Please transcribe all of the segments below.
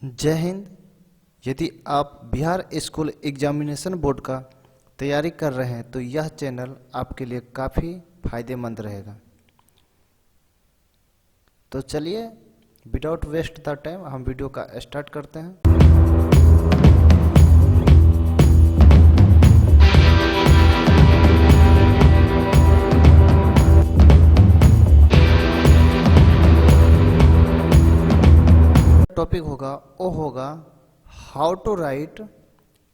जय हिंद। यदि आप बिहार स्कूल एग्जामिनेशन बोर्ड का तैयारी कर रहे हैं तो यह चैनल आपके लिए काफ़ी फायदेमंद रहेगा। तो चलिए विदाउट वेस्ट द टाइम हम वीडियो का स्टार्ट करते हैं। टॉपिक होगा वो होगा how to write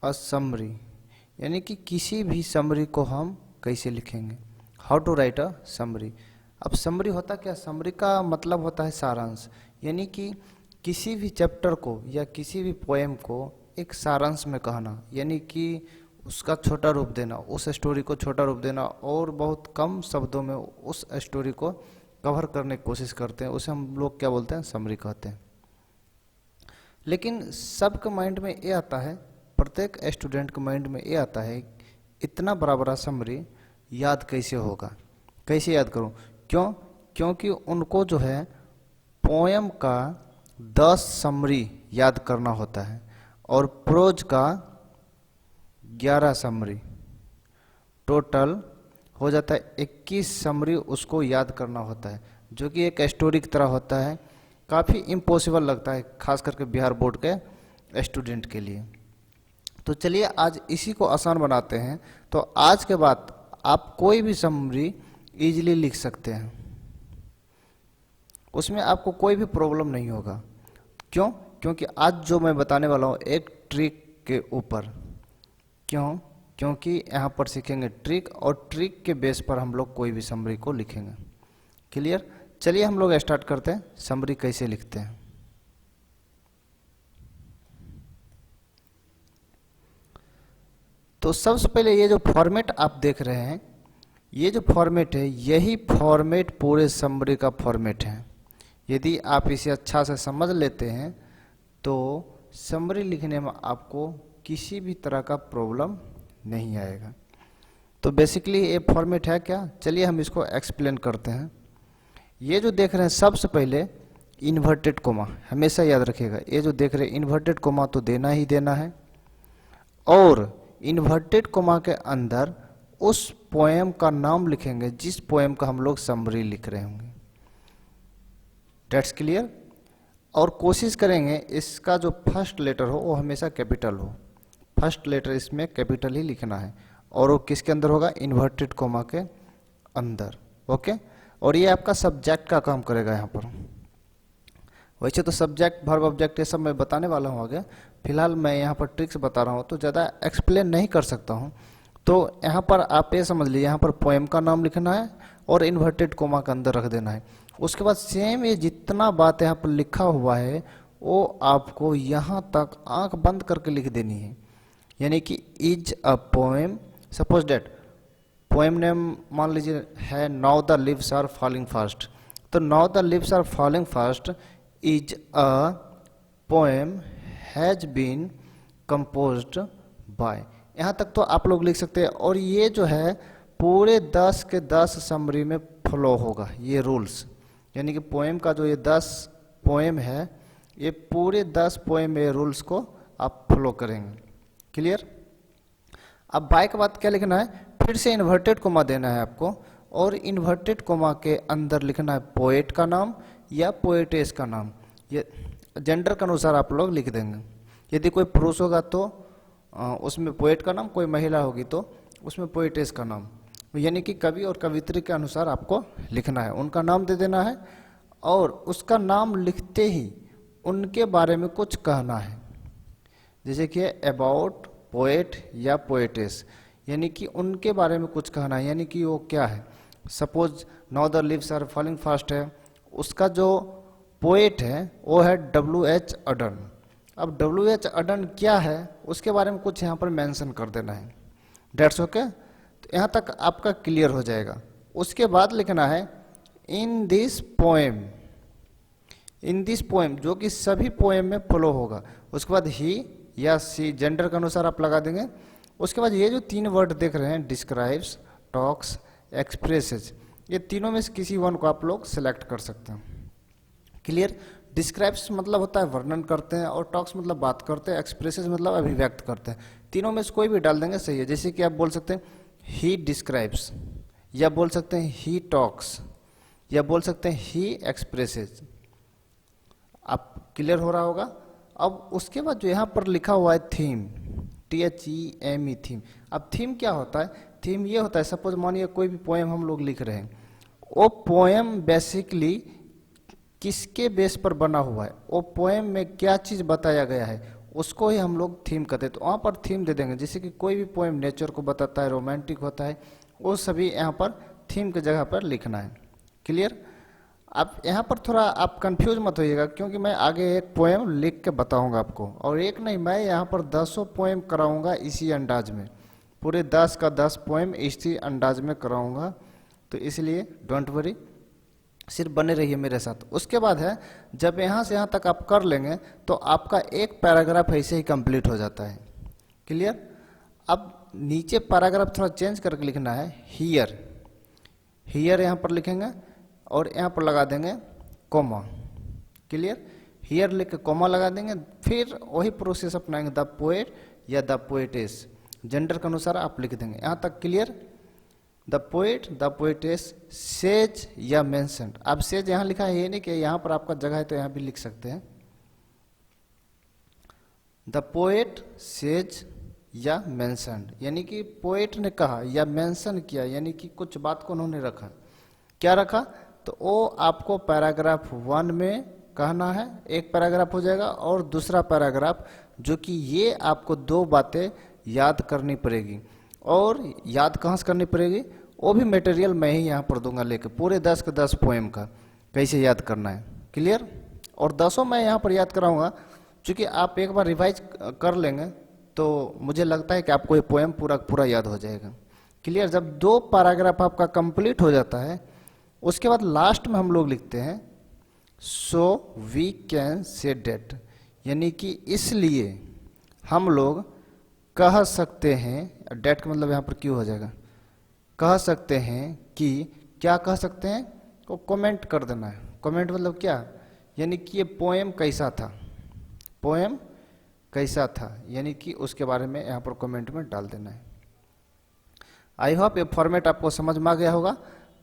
a summary, यानी कि किसी भी समरी को हम कैसे लिखेंगे। How to write a summary. अब समरी होता क्या? समरी का मतलब होता है सारांश, यानी कि किसी भी चैप्टर को या किसी भी पोएम को एक सारांश में कहना, यानी कि उसका छोटा रूप देना, उस स्टोरी को छोटा रूप देना और बहुत कम शब्दों में उस स्टोरी को कवर करने की कोशिश करते हैं। उसे हम लोग क्या बोलते हैं? समरी कहते हैं। लेकिन सबके माइंड में ये आता है, प्रत्येक स्टूडेंट के माइंड में ये आता है, इतना बड़ा बड़ा समरी याद कैसे होगा, कैसे याद करूं? क्यों? क्योंकि उनको जो है पोएम का 10 समरी याद करना होता है और प्रोज का 11 समरी, टोटल हो जाता है 21 समरी उसको याद करना होता है, जो कि एक स्टोरी की तरह होता है। काफ़ी इम्पॉसिबल लगता है, खास करके बिहार बोर्ड के स्टूडेंट के लिए। तो चलिए आज इसी को आसान बनाते हैं। तो आज के बाद आप कोई भी समरी इजीली लिख सकते हैं, उसमें आपको कोई भी प्रॉब्लम नहीं होगा। क्यों? क्योंकि आज जो मैं बताने वाला हूँ एक ट्रिक के ऊपर। क्यों? क्योंकि यहाँ पर सीखेंगे ट्रिक, और ट्रिक के बेस पर हम लोग कोई भी समरी को लिखेंगे। क्लियर? चलिए हम लोग स्टार्ट करते हैं समरी कैसे लिखते हैं। तो सबसे पहले ये जो फॉर्मेट आप देख रहे हैं, ये जो फॉर्मेट है, यही फॉर्मेट पूरे समरी का फॉर्मेट है। यदि आप इसे अच्छा से समझ लेते हैं तो समरी लिखने में आपको किसी भी तरह का प्रॉब्लम नहीं आएगा। तो बेसिकली ये फॉर्मेट है क्या? चलिए हम इसको एक्सप्लेन करते हैं। ये जो देख रहे हैं, सबसे पहले इन्वर्टेड कोमा, हमेशा याद रखिएगा, ये जो देख रहे हैं इन्वर्टेड कोमा तो देना ही देना है, और इन्वर्टेड कोमा के अंदर उस पोएम का नाम लिखेंगे जिस पोएम का हम लोग समरी लिख रहे होंगे। That's clear? और कोशिश करेंगे इसका जो फर्स्ट लेटर हो वो हमेशा कैपिटल हो। फर्स्ट लेटर इसमें कैपिटल ही लिखना है, और वो किसके अंदर होगा? इन्वर्टेड कोमा के अंदर। ओके? और ये आपका सब्जेक्ट का काम करेगा यहाँ पर। वैसे तो सब्जेक्ट, वर्ब, ऑब्जेक्ट ये सब मैं बताने वाला हूँ आगे। फिलहाल मैं यहाँ पर ट्रिक्स बता रहा हूँ तो ज़्यादा एक्सप्लेन नहीं कर सकता हूँ। तो यहाँ पर आप ये समझ लीजिए, यहाँ पर पोएम का नाम लिखना है और इन्वर्टेड कोमा के अंदर रख देना है। उसके बाद सेम ये जितना बात यहाँ पर लिखा हुआ है वो आपको यहाँ तक आँख बंद करके लिख देनी है। यानी कि is a poem, suppose that poem name मान लीजिए है now the leaves are falling fast, तो now the leaves are falling fast is a poem has been composed by. यहाँ तक तो आप लोग लिख सकते हैं। और ये जो है पूरे 10 के 10 समरी में फॉलो होगा ये रूल्स, यानी कि पोएम का जो ये 10 पोएम है, ये पूरे 10 पोएम में रूल्स को आप फॉलो करेंगे। क्लियर? अब बाय के बाद क्या लिखना है? फिर से इन्वर्टेड कोमा देना है आपको, और इन्वर्टेड कोमा के अंदर लिखना है पोएट का नाम या पोएटेस का नाम। ये जेंडर के अनुसार आप लोग लिख देंगे। यदि कोई पुरुष होगा तो उसमें पोएट का नाम, कोई महिला होगी तो उसमें पोएटेस का नाम, यानी कि कवि और कवित्री के अनुसार आपको लिखना है, उनका नाम दे देना है। और उसका नाम लिखते ही उनके बारे में कुछ कहना है, जैसे कि अबाउट पोएट या पोएटेस, यानी कि उनके बारे में कुछ कहना है। यानी कि वो क्या है? Suppose now the leaves are falling fast है, उसका जो पोएट है वो है W.H. अडन। अब W.H. अडन क्या है उसके बारे में कुछ यहाँ पर मेंशन कर देना है। That's okay? तो यहाँ तक आपका क्लियर हो जाएगा। उसके बाद लिखना है in this poem, in this poem, जो कि सभी पोएम में फॉलो होगा। उसके बाद ही या सी, जेंडर के अनुसार आप लगा देंगे। उसके बाद ये जो 3 वर्ड देख रहे हैं, डिस्क्राइब्स, टॉक्स, एक्सप्रेसेस, ये तीनों में से किसी वन को आप लोग सेलेक्ट कर सकते हैं। क्लियर? डिस्क्राइब्स मतलब होता है वर्णन करते हैं, और टॉक्स मतलब बात करते हैं, एक्सप्रेसेस मतलब अभिव्यक्त करते हैं। तीनों में से कोई भी डाल देंगे सही है। जैसे कि आप बोल सकते हैं ही डिस्क्राइब्स, या बोल सकते हैं ही टॉक्स, या बोल सकते हैं ही एक्सप्रेसेस। आप क्लियर हो रहा होगा। अब उसके बाद जो यहाँ पर लिखा हुआ है थीम, THEME थीम। अब थीम क्या होता है? थीम ये होता है, सपोज मानिए कोई भी पोएम हम लोग लिख रहे हैं, वो पोएम बेसिकली किसके बेस पर बना हुआ है, वो पोएम में क्या चीज़ बताया गया है, उसको ही हम लोग थीम कहते हैं। तो वहाँ पर थीम दे देंगे। जैसे कि कोई भी पोएम नेचर को बताता है, रोमांटिक होता है, वो सभी यहाँ पर थीम की जगह पर लिखना है। क्लियर? अब यहाँ पर थोड़ा आप कंफ्यूज मत होइएगा, क्योंकि मैं आगे एक पोएम लिख के बताऊंगा आपको, और एक नहीं, मैं यहाँ पर 10 पोएम कराऊंगा इसी अंदाज में, पूरे 10 का 10 पोएम इसी अंदाज में कराऊंगा। तो इसलिए डोंट वरी, सिर्फ बने रहिए मेरे साथ। उसके बाद है, जब यहाँ से यहाँ तक आप कर लेंगे तो आपका एक पैराग्राफ ऐसे ही कंप्लीट हो जाता है। क्लियर? अब नीचे पैराग्राफ थोड़ा चेंज करके लिखना है। हियर, हियर यहाँ पर लिखेंगे और यहाँ पर लगा देंगे कॉमा। क्लियर? हियर लिख के कॉमा लगा देंगे, फिर वही प्रोसेस अपनाएंगे, द पोएट या द पोएटेस, जेंडर के अनुसार आप लिख देंगे। यहाँ तक clear? The poet, the poetess, says या मेंशन्ड। अब सेज यहाँ लिखा है, ये नहीं कि यहाँ पर आपका जगह है तो यहाँ भी लिख सकते हैं। द पोएट सेज या मेंशन्ड, यानी कि पोएट ने कहा या मेंशन किया, यानी कि कुछ बात को उन्होंने रखा। क्या रखा? तो वो आपको पैराग्राफ 1 में कहना है, एक पैराग्राफ हो जाएगा, और दूसरा पैराग्राफ जो कि ये आपको 2 बातें याद करनी पड़ेगी। और याद कहाँ से करनी पड़ेगी, वो भी मटेरियल मैं ही यहाँ पर दूंगा लेके, पूरे 10 के 10 पोएम का कैसे याद करना है। क्लियर? और 10 मैं यहाँ पर याद कराऊंगा, क्योंकि आप एक बार रिवाइज कर लेंगे तो मुझे लगता है कि आपको ये पोएम पूरा पूरा याद हो जाएगा। क्लियर? जब 2 पैराग्राफ आपका कंप्लीट हो जाता है, उसके बाद लास्ट में हम लोग लिखते हैं so we can say that, यानी कि इसलिए हम लोग कह सकते हैं, डेट का मतलब यहाँ पर क्यों हो जाएगा, कह सकते हैं कि, क्या कह सकते हैं, को कमेंट कर देना है। कमेंट मतलब क्या, यानी कि ये पोएम कैसा था, पोएम कैसा था, यानी कि उसके बारे में यहाँ पर कमेंट में डाल देना है। आई होप ये फॉर्मेट आपको समझ में आ गया होगा।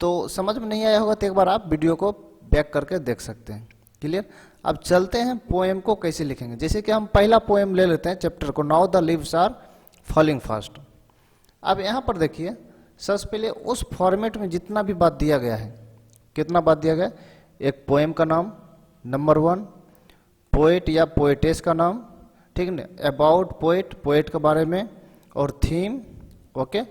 तो समझ में नहीं आया होगा तो एक बार आप वीडियो को बैक करके देख सकते हैं। क्लियर? अब चलते हैं पोएम को कैसे लिखेंगे। जैसे कि हम पहला पोएम ले लेते हैं चैप्टर को, now the leaves are falling fast. अब यहाँ पर देखिए, सबसे पहले उस फॉर्मेट में जितना भी बात दिया गया है, कितना बात दिया गया, एक पोएम का नाम, नंबर 1 पोएट या पोएटेस का नाम, ठीक है, अबाउट पोएट, पोएट के बारे में, और थीम, ओके,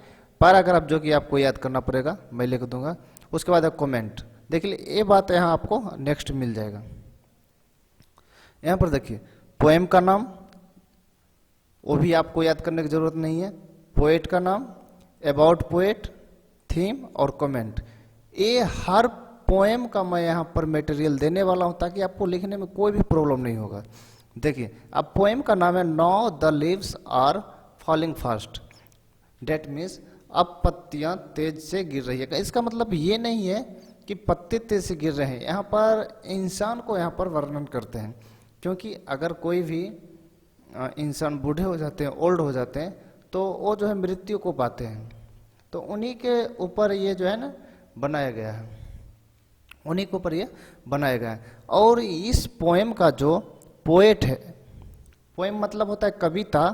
पैराग्राफ जो कि आपको याद करना पड़ेगा, मैं लिख दूंगा। उसके बाद एक कमेंट। देखिए ये बात यहाँ आपको नेक्स्ट मिल जाएगा। यहाँ पर देखिए पोएम का नाम, वो भी आपको याद करने की जरूरत नहीं है, पोएट का नाम, अबाउट पोएट, थीम और कमेंट। ये हर पोएम का मैं यहाँ पर मटेरियल देने वाला हूँ ताकि आपको लिखने में कोई भी प्रॉब्लम नहीं होगा। देखिए अब पोएम का नाम है now the leaves are falling fast, that means अब पत्तियां तेज से गिर रही है। इसका मतलब ये नहीं है कि पत्ते तेज से गिर रहे हैं, यहाँ पर इंसान को यहाँ पर वर्णन करते हैं, क्योंकि अगर कोई भी इंसान बूढ़े हो जाते हैं, ओल्ड हो जाते हैं, तो वो जो है मृत्यु को पाते हैं, तो उन्हीं के ऊपर ये जो है ना बनाया गया है, उन्हीं के ऊपर ये बनाया गया है। और इस पोएम का जो पोएट है, पोएम मतलब होता है कविता,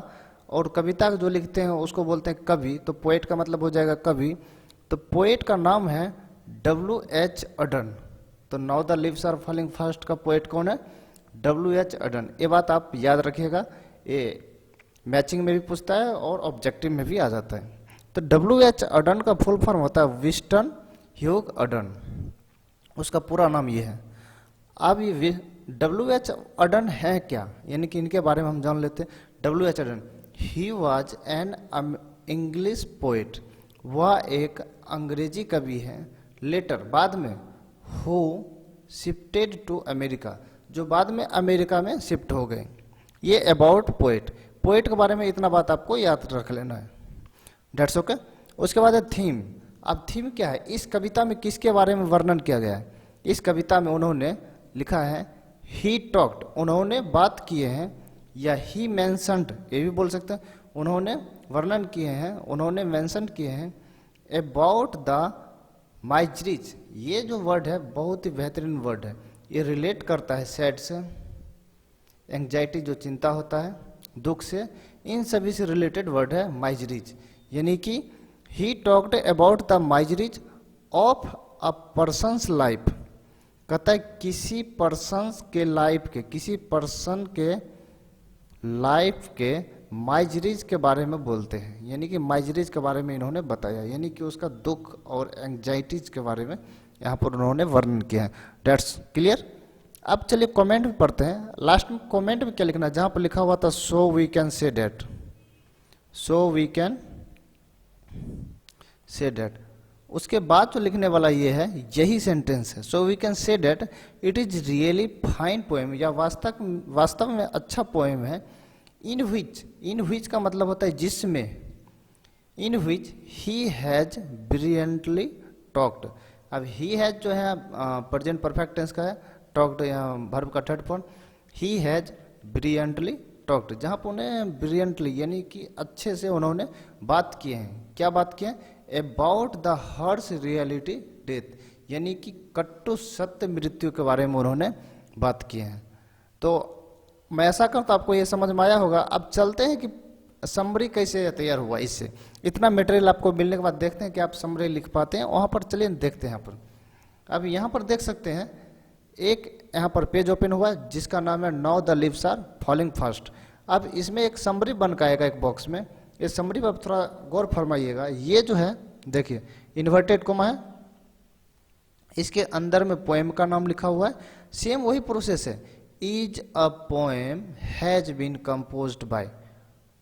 और कविता जो लिखते हैं उसको बोलते हैं कवि, तो पोएट का मतलब हो जाएगा कवि। तो पोएट का नाम है W.H. अडन। तो now the leaves are falling fast का पोएट कौन है, W.H. अडन। ये बात आप याद रखिएगा, ये मैचिंग में भी पूछता है और ऑब्जेक्टिव में भी आ जाता है। तो W.H. अडन का फुल फॉर्म होता है विस्टन ह्यूग अडन, उसका पूरा नाम ये है। अब ये W.H. अडन है क्या, यानी कि इनके बारे में हम जान लेते हैं। W.H. Auden, he was an English poet, वह एक अंग्रेजी कवि है, लेटर बाद में, हु शिफ्टेड टू अमेरिका, जो बाद में अमेरिका में शिफ्ट हो गए। ये अबाउट पोएट, पोएट के बारे में इतना बात आपको याद रख लेना है, डेट्स ओके। उसके बाद है थीम। अब थीम क्या है, इस कविता में किसके बारे में वर्णन किया गया है। इस कविता में उन्होंने लिखा है ही टॉक्ड उन्होंने बात किए हैं, या ही मेंशन्ड ये भी बोल सकते हैं, उन्होंने वर्णन किए हैं, उन्होंने मेंशन किए हैं अबाउट द माइजरीज। ये जो वर्ड है बहुत ही बेहतरीन वर्ड है, ये रिलेट करता है सैड से, एंग्जाइटी जो चिंता होता है, दुख से, इन सभी से रिलेटेड वर्ड है माइजरीज। यानी कि he talked about the miseries of a person's life, कहता है किसी पर्सन्स के लाइफ के, किसी पर्सन के लाइफ के माइजरीज के बारे में बोलते हैं। यानी कि माइजरीज के बारे में इन्होंने बताया, यानी कि उसका दुख और एंग्जाइटीज के बारे में यहाँ पर उन्होंने वर्णन किया है। That's clear. अब चलिए कमेंट में पढ़ते हैं। लास्ट में कमेंट में क्या लिखना है, जहाँ पर लिखा हुआ था so we can say that, so we can say that, उसके बाद जो लिखने वाला ये है, यही सेंटेंस है, so we can say that it is really fine poem, या वास्तव में अच्छा पोएम है। इन विच का मतलब होता है जिसमें, इन which he has brilliantly talked. अब ही हैज जो है प्रेजेंट परफेक्ट टेंस का है, टॉक्ड यहाँ वर्ब का third form, he has brilliantly talked, जहाँ पर उन्हें ब्रिलियंटली यानी कि अच्छे से उन्होंने बात किए हैं। क्या बात किए हैं? About the harsh reality death, यानी कि कट्टु सत्य मृत्यु के बारे में उन्होंने बात की है। तो मैं ऐसा कहूँ तो आपको ये समझ में आया होगा। अब चलते हैं कि समरी कैसे तैयार हुआ। इससे इतना मटेरियल आपको मिलने के बाद देखते हैं कि आप समरी लिख पाते हैं। वहाँ पर चलिए देखते हैं। यहाँ पर अब यहाँ पर देख सकते हैं एक यहाँ पर पेज ओपन हुआ है जिसका नाम है now the leaves are falling fast. अब इसमें एक समरी बन के आएगा एक बॉक्स में, इस समरी पर थोड़ा गौर फरमाइएगा। ये जो है देखिए इन्वर्टेड कोमा है, इसके अंदर में पोएम का नाम लिखा हुआ है। सेम वही प्रोसेस है, is a poem has been composed by,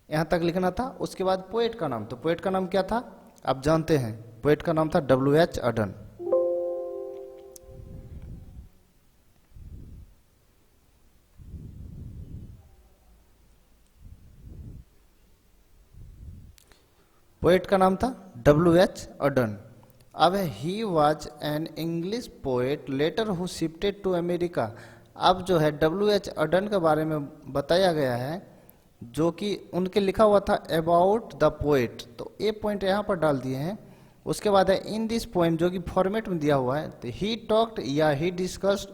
यहां तक लिखना था। उसके बाद पोएट का नाम, तो पोएट का नाम क्या था आप जानते हैं, पोएट का नाम था W.H. अडन। पोएट का नाम था W.H. अडन। अब he was an English poet later who shifted to America. अब जो है W.H. अडन के बारे में बताया गया है, जो कि उनके लिखा हुआ था अबाउट द पोएट, तो ये पॉइंट यहाँ पर डाल दिए हैं। उसके बाद है इन दिस पोएम, जो कि फॉर्मेट में दिया हुआ है, तो ही टॉक्ड या ही डिस्कस्ड,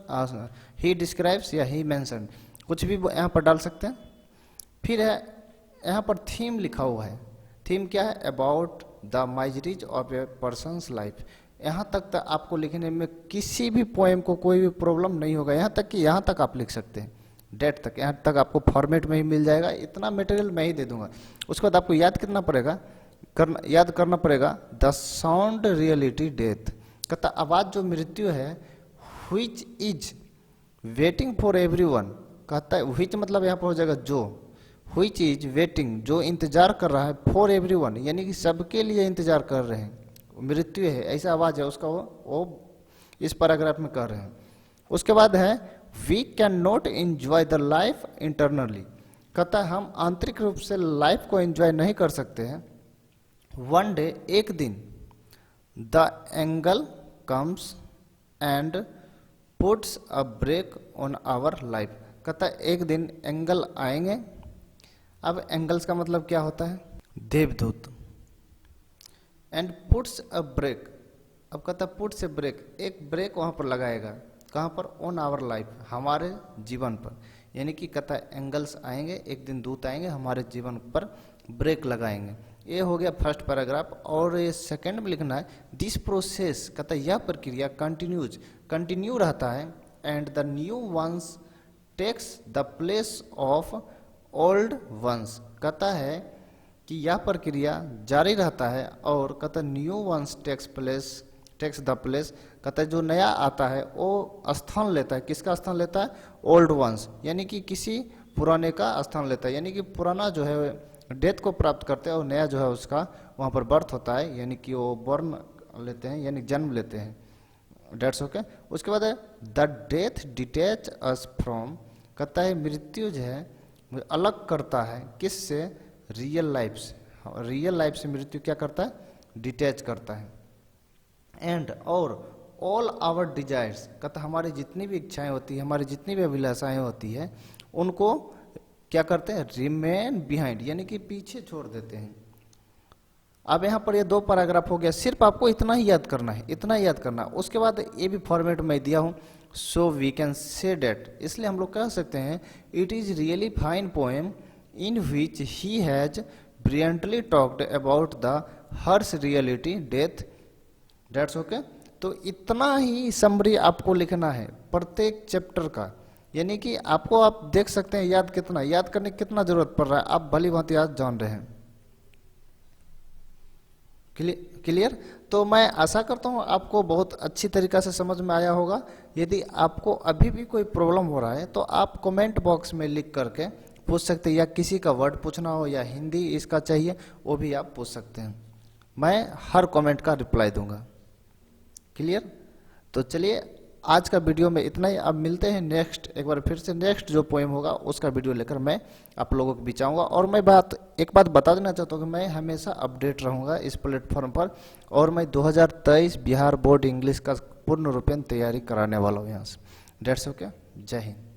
ही डिस्क्राइब्स या ही मेंशन्ड, कुछ भी यहाँ पर डाल सकते हैं। फिर है यहाँ पर थीम लिखा हुआ है, थीम क्या है, about the miseries of a person's life. यहाँ तक तो आपको लिखने में किसी भी पोएम को कोई भी प्रॉब्लम नहीं होगा, यहाँ तक कि यहाँ तक आप लिख सकते हैं, डेट तक, यहाँ तक आपको फॉर्मेट में ही मिल जाएगा। इतना मटेरियल मैं ही दे दूंगा। उसके बाद आपको याद करना पड़ेगा, याद करना पड़ेगा द साउंड रियलिटी डेथ, कहता आवाज जो मृत्यु है, which is waiting for everyone, कहता है व्हिच मतलब यहाँ पर हो जाएगा जो, व्हिच इज वेटिंग जो इंतजार कर रहा है, फॉर एवरीवन यानी कि सबके लिए इंतजार कर रहे हैं, मृत्यु है ऐसा आवाज है उसका, वो इस पैराग्राफ में कह रहे हैं। उसके बाद है we can not enjoy the life internally, कहता है हम आंतरिक रूप से लाइफ को एंजॉय नहीं कर सकते हैं। वन डे एक दिन, the angel comes and puts a break on our life, कहता है एक दिन एंगल आएंगे। अब एंगल्स का मतलब क्या होता है, देवदूत। एंड पुट्स अ ब्रेक, अब कहता है पुट्स अ ब्रेक, एक ब्रेक वहां पर लगाएगा, कहाँ पर, ऑन आवर लाइफ, हमारे जीवन पर, यानी कि कहता है एंगल्स आएंगे, एक दिन दूत आएंगे हमारे जीवन पर ब्रेक लगाएंगे। ये हो गया फर्स्ट पैराग्राफ। और ये सेकंड में लिखना है दिस प्रोसेस, कहता है यह प्रक्रिया कंटिन्यू रहता है, and the new ones takes the place of old ones, कहता है कि यह प्रक्रिया जारी रहता है, और कहता है new ones takes the place, कहता है जो नया आता है वो स्थान लेता है, किसका स्थान लेता है, ओल्ड वंस, यानी कि किसी पुराने का स्थान लेता है, यानी कि पुराना जो है डेथ को प्राप्त करते हैं और नया जो है उसका वहाँ पर बर्थ होता है, यानी कि वो बर्न लेते हैं, यानी जन्म लेते हैं। That's okay. उसके बाद है the death detach us from, कहता है मृत्यु जो है अलग करता है किससे, रियल लाइफ से, रियल लाइफ से मृत्यु क्या करता है, डिटैच करता है। एंड और ऑल आवर डिजायर्स, कहता हमारी जितनी भी इच्छाएं होती है, हमारी जितनी भी अभिलाषाएं होती है, उनको क्या करते हैं, रिमेन बिहाइंड, यानी कि पीछे छोड़ देते हैं। अब यहाँ पर ये 2 पैराग्राफ हो गया, सिर्फ आपको इतना ही याद करना है, इतना ही याद करना। उसके बाद ये भी फॉर्मेट में दिया हूँ, so we can say that, इसलिए हम लोग कह सकते हैं it is really fine poem in which he has brilliantly talked about the harsh reality death, that's okay. तो इतना ही समरी आपको लिखना है प्रत्येक चैप्टर का, यानी कि आपको आप देख सकते हैं याद कितना, याद करने की कितना जरूरत पड़ रहा है, आप भली भांति याद जान रहे हैं। क्लियर? तो मैं आशा करता हूँ आपको बहुत अच्छी तरीक़ा से समझ में आया होगा। यदि आपको अभी भी कोई प्रॉब्लम हो रहा है तो आप कमेंट बॉक्स में लिख करके पूछ सकते हैं, या किसी का वर्ड पूछना हो या हिंदी इसका चाहिए वो भी आप पूछ सकते हैं, मैं हर कमेंट का रिप्लाई दूंगा। क्लियर? तो चलिए आज का वीडियो में इतना ही। अब मिलते हैं नेक्स्ट, एक बार फिर से नेक्स्ट जो पोएम होगा उसका वीडियो लेकर मैं आप लोगों के बीच आऊँगा। और मैं एक बात बता देना चाहता हूँ कि मैं हमेशा अपडेट रहूँगा इस प्लेटफॉर्म पर, और मैं 2023 बिहार बोर्ड इंग्लिश का पूर्ण रूपेण तैयारी कराने वाला हूँ यहाँ से। That's okay. जय हिंद।